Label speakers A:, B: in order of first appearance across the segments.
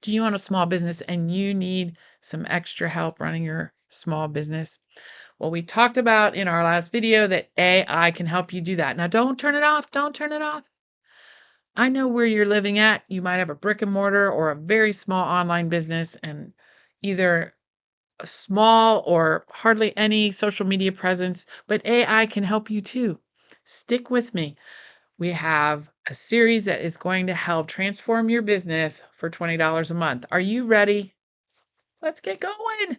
A: Do you own a small business and you need some extra help running your small business? Well, we talked about in our last video that AI can help you do that. Now, don't turn it off. Don't turn it off. I know where you're living at. You might have a brick and mortar or a very small online business and either a small or hardly any social media presence, but AI can help you too. Stick with me. We have a series that is going to help transform your business for $20 a month. Are you ready? Let's get going.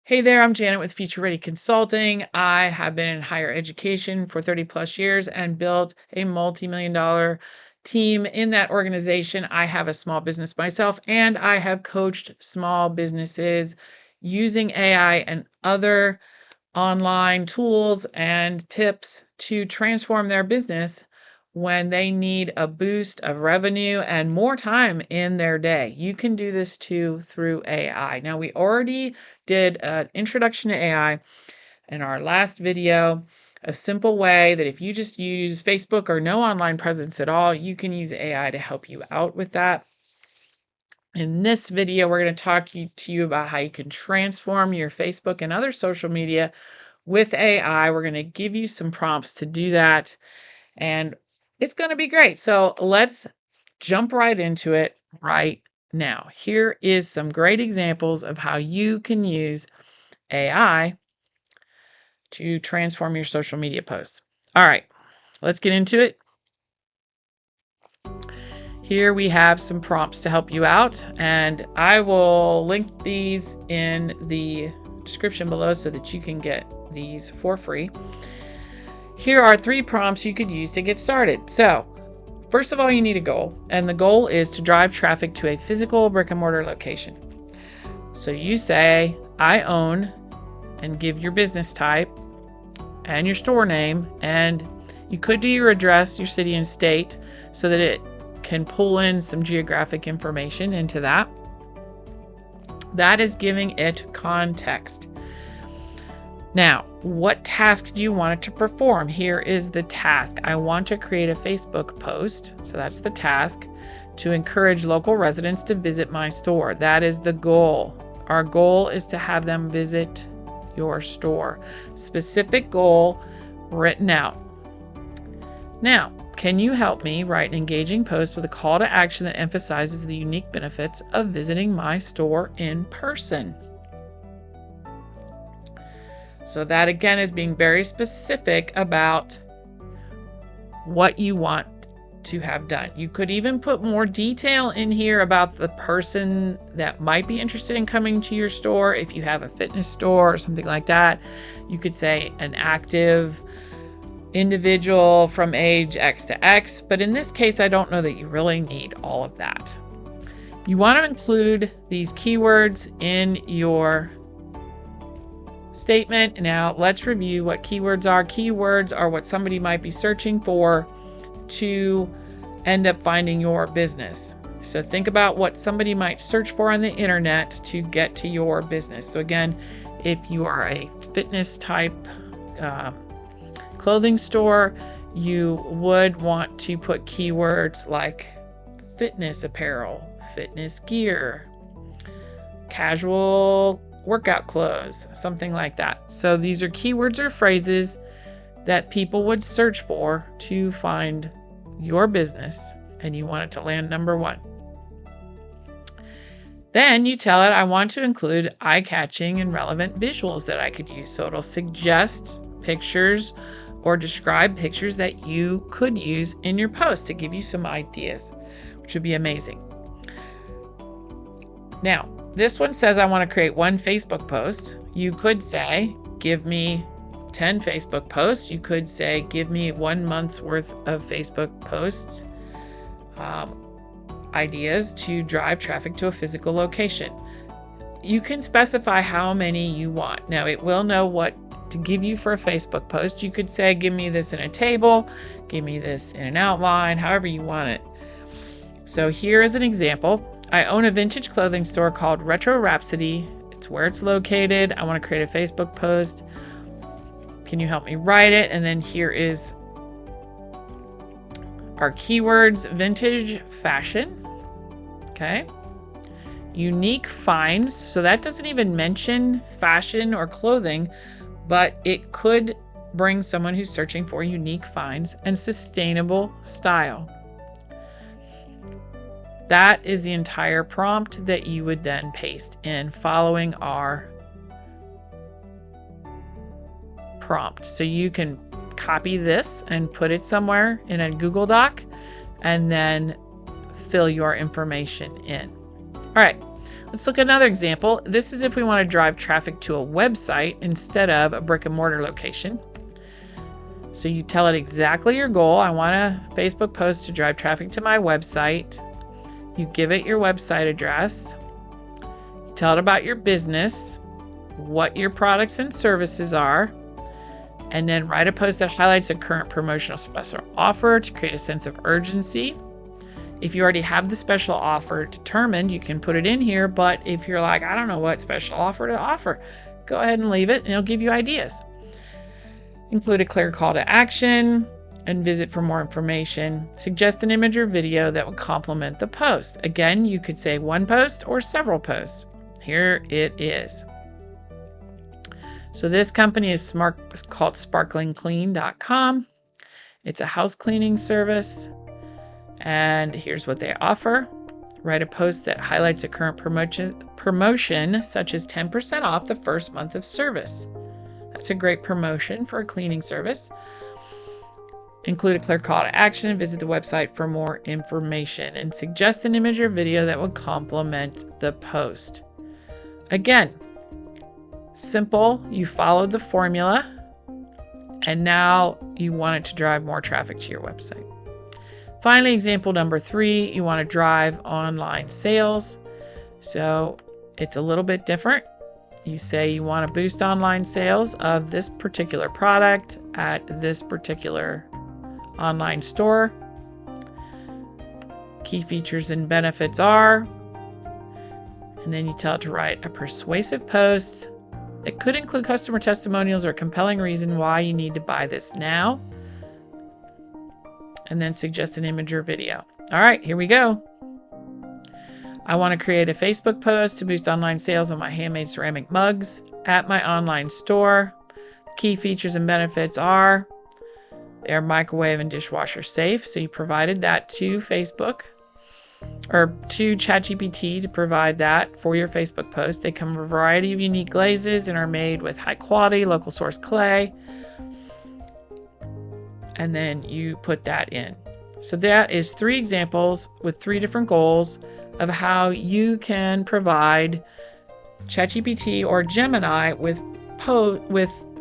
A: Hey there, I'm Janet with Future Ready Consulting. I have been in higher education for 30 plus years and built a multi-million-dollar team in that organization. I have a small business myself, and I have coached small businesses using AI and other online tools and tips to transform their business when they need a boost of revenue and more time in their day. You can do this too through AI. Now, we already did an introduction to AI in our last video, a simple way that if you just use Facebook or no online presence at all, you can use AI to help you out with that. In this video, we're going to talk to you about how you can transform your Facebook and other social media with AI. We're going to give you some prompts to do that, and it's going to be great. So let's jump right into it right now. Here is some great examples of how you can use AI to transform your social media posts. All right, let's get into it. Here we have some prompts to help you out, and I will link these in the description below so that you can get these for free. Here are 3 prompts you could use to get started. So, first of all, you need a goal, and the goal is to drive traffic to a physical brick and mortar location. So you say, I own, and give your business type and your store name, and you could do your address, your city and state, so that it can pull in some geographic information into that. That is giving it context. Now, what task do you want it to perform? Here is the task. I want to create a Facebook post, so that's the task, to encourage local residents to visit my store. That is the goal. Our goal is to have them visit your store. Specific goal written out. Now, can you help me write an engaging post with a call to action that emphasizes the unique benefits of visiting my store in person? So that again is being very specific about what you want to have done. You could even put more detail in here about the person that might be interested in coming to your store. If you have a fitness store or something like that, you could say an active individual from age X to X, but in this case, I don't know that you really need all of that. You want to include these keywords in your statement. Now, let's review what keywords are. Keywords are what somebody might be searching for to end up finding your business. So think about what somebody might search for on the internet to get to your business. So again, if you are a fitness type clothing store, you would want to put keywords like fitness apparel, fitness gear, casual workout clothes, something like that. So these are keywords or phrases that people would search for to find your business, and you want it to land number 1. Then you tell it, I want to include eye-catching and relevant visuals that I could use. So it'll suggest pictures or describe pictures that you could use in your post to give you some ideas, which would be amazing. Now, this one says I want to create 1 Facebook post. You could say, give me 10 Facebook posts. You could say, give me 1 month's worth of Facebook posts, ideas to drive traffic to a physical location. You can specify how many you want. Now, it will know what to give you for a Facebook post. You could say, give me this in a table, give me this in an outline, however you want it. So here is an example. I own a vintage clothing store called Retro Rhapsody. It's where it's located. I want to create a Facebook post. Can you help me write it? And then here is Our keywords: vintage fashion. Okay. Unique finds. So that doesn't even mention fashion or clothing, but it could bring someone who's searching for unique finds. And sustainable style. That is the entire prompt that you would then paste in following our prompt. So you can copy this and put it somewhere in a Google Doc and then fill your information in. All right, let's look at another example. This is if we want to drive traffic to a website instead of a brick and mortar location. So you tell it exactly your goal. I want a Facebook post to drive traffic to my website. You give it your website address. You tell it about your business, what your products and services are, and then write a post that highlights a current promotional special offer to create a sense of urgency. If you already have the special offer determined, you can put it in here, but if you're like, I don't know what special offer to offer, go ahead and leave it and it'll give you ideas. Include a clear call to action and visit for more information. Suggest an image or video that would complement the post. Again, you could say one post or several posts. Here it is. So this company is called sparklingclean.com. It's a house cleaning service. And here's what they offer. Write a post that highlights a current promotion, such as 10% off the first month of service. That's a great promotion for a cleaning service. Include a clear call to action and visit the website for more information, and suggest an image or video that would complement the post. Again, simple. You followed the formula and now you want it to drive more traffic to your website. Finally, example number 3, you want to drive online sales. So it's a little bit different. You say you want to boost online sales of this particular product at this particular online store. Key features and benefits are, and then you tell it to write a persuasive post. It could include customer testimonials or a compelling reason why you need to buy this now. And then suggest an image or video. All right, here we go. I want to create a Facebook post to boost online sales of my handmade ceramic mugs at my online store. Key features and benefits are they're microwave and dishwasher safe. So you provided that to Facebook or to ChatGPT to provide that for your Facebook post. They come in a variety of unique glazes and are made with high quality local source clay. And then you put that in. So that is 3 examples with 3 different goals of how you can provide ChatGPT or Gemini with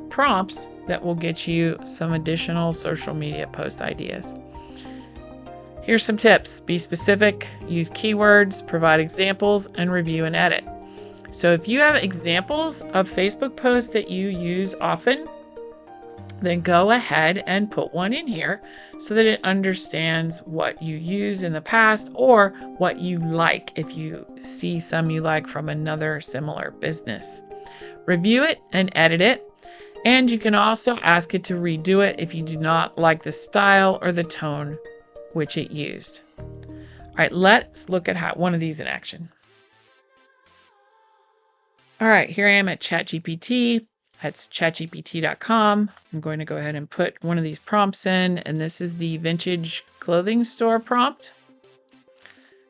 A: prompts that will get you some additional social media post ideas. Here's some tips. Be specific, use keywords, provide examples, and review and edit. So if you have examples of Facebook posts that you use often, then go ahead and put one in here so that it understands what you used in the past or what you like if you see some you like from another similar business. Review it and edit it. And you can also ask it to redo it if you do not like the style or the tone which it used. All right, let's look at one of these in action. All right, here I am at ChatGPT. That's chatgpt.com. I'm going to go ahead and put one of these prompts in, and this is the vintage clothing store prompt.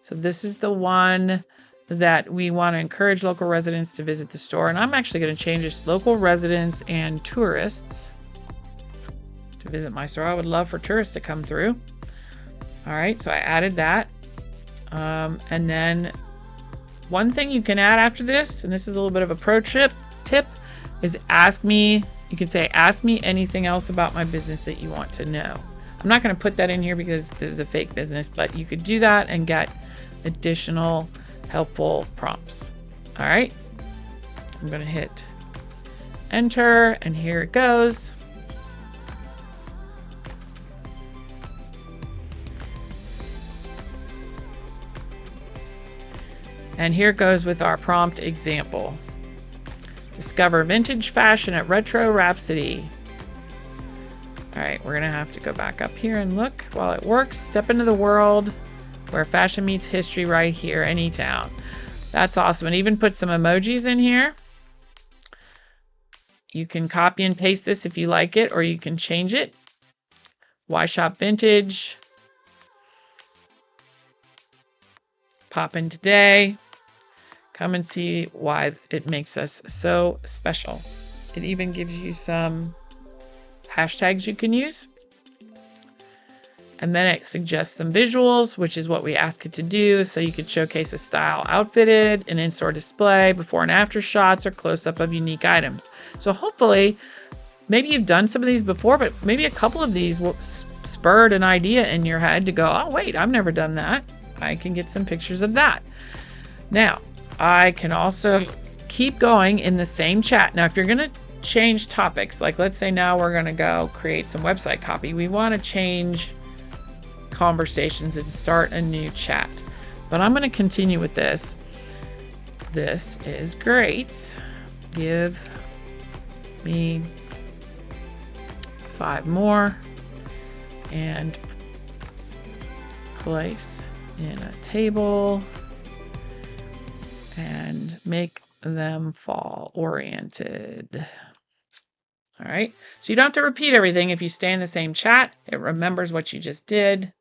A: So this is the one that we want to encourage local residents to visit the store. And I'm actually going to change this local residents and tourists to visit my store. I would love for tourists to come through. All right, so I added that. And then one thing you can add after this, and this is a little bit of a pro tip, is ask me, you could say, ask me anything else about my business that you want to know. I'm not going to put that in here because this is a fake business, but you could do that and get additional helpful prompts. All right, I'm going to hit enter, and here it goes. And here it goes with our prompt example. Discover vintage fashion at Retro Rhapsody. All right, we're gonna have to go back up here and look while it works. Step into the world where fashion meets history right here, Anytown. That's awesome. And even put some emojis in here. You can copy and paste this if you like it, or you can change it. Why shop vintage? Pop in today. Come and see why it makes us so special. It even gives you some hashtags you can use. And then it suggests some visuals, which is what we ask it to do. So you could showcase a style outfitted, an in-store display, before and after shots, or close-up of unique items. So hopefully, maybe you've done some of these before, but maybe a couple of these will spurred an idea in your head to go, oh, wait, I've never done that. I can get some pictures of that. Now, I can also keep going in the same chat. Now, if you're going to change topics, like let's say now we're going to go create some website copy. We want to change conversations and start a new chat. But I'm going to continue with this. This is great. Give me 5 more and place in a table and make them fall oriented. All right, so you don't have to repeat everything. If you stay in the same chat, it remembers what you just did.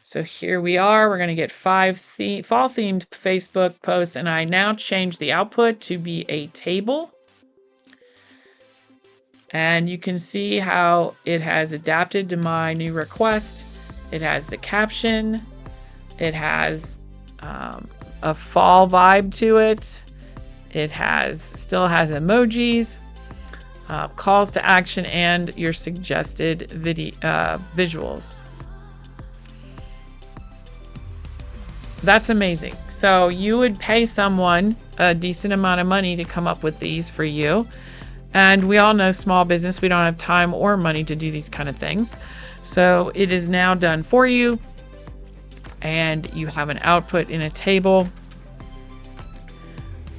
A: So here we are. We're going to get 5 fall-themed Facebook posts, and I now change the output to be a table. And you can see how it has adapted to my new request. It has the caption. It has a fall vibe to it. It still has emojis, calls to action, and your suggested visuals. That's amazing. So you would pay someone a decent amount of money to come up with these for you. And we all know small business, we don't have time or money to do these kind of things. So it is now done for you. And you have an output in a table.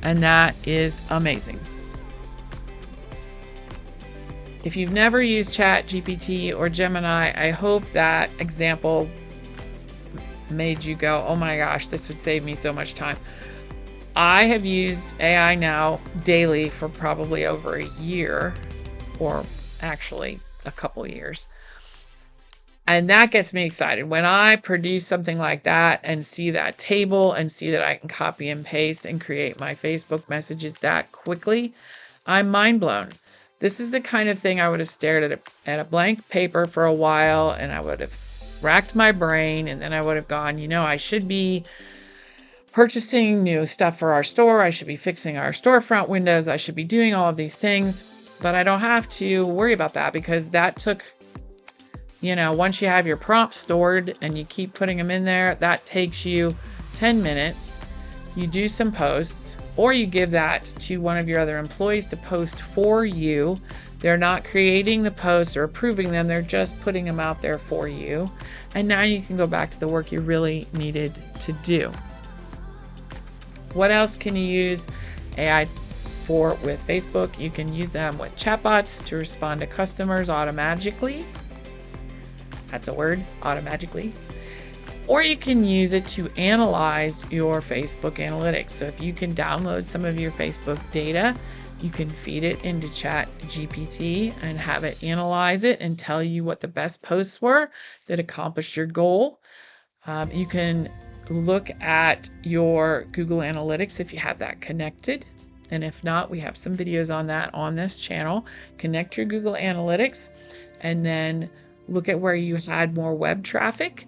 A: And that is amazing. If you've never used ChatGPT or Gemini, I hope that example made you go, oh my gosh, this would save me so much time. I have used AI now daily for probably over a year, or actually a couple years. And that gets me excited. When I produce something like that and see that table and see that I can copy and paste and create my Facebook messages that quickly, I'm mind blown. This is the kind of thing I would have stared at a blank paper for a while, and I would have racked my brain, and then I would have gone, I should be purchasing new stuff for our store. I should be fixing our storefront windows. I should be doing all of these things, but I don't have to worry about that because that took, once you have your prompts stored and you keep putting them in there, that takes you 10 minutes. You do some posts, or you give that to one of your other employees to post for you. They're not creating the posts or approving them. They're just putting them out there for you. And now you can go back to the work you really needed to do. What else can you use AI for with Facebook? You can use them with chatbots to respond to customers automatically. That's a word, automatically. Or you can use it to analyze your Facebook analytics. So if you can download some of your Facebook data, you can feed it into ChatGPT and have it analyze it and tell you what the best posts were that accomplished your goal. You can look at your Google Analytics if you have that connected. And if not, we have some videos on that on this channel. Connect your Google Analytics and then look at where you had more web traffic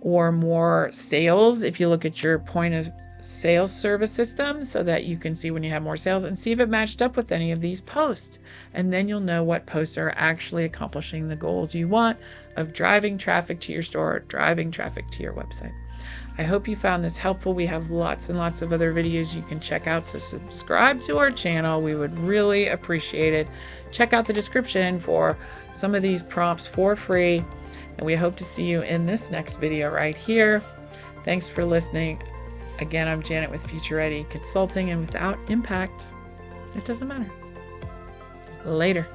A: or more sales. If you look at your point of sales service system, so that you can see when you have more sales and see if it matched up with any of these posts. And then you'll know what posts are actually accomplishing the goals you want of driving traffic to your store, driving traffic to your website. I hope you found this helpful. We have lots and lots of other videos you can check out. So subscribe to our channel. We would really appreciate it. Check out the description for some of these prompts for free. And we hope to see you in this next video right here. Thanks for listening. Again, I'm Janet with Future Ready Consulting, and without impact, it doesn't matter. Later.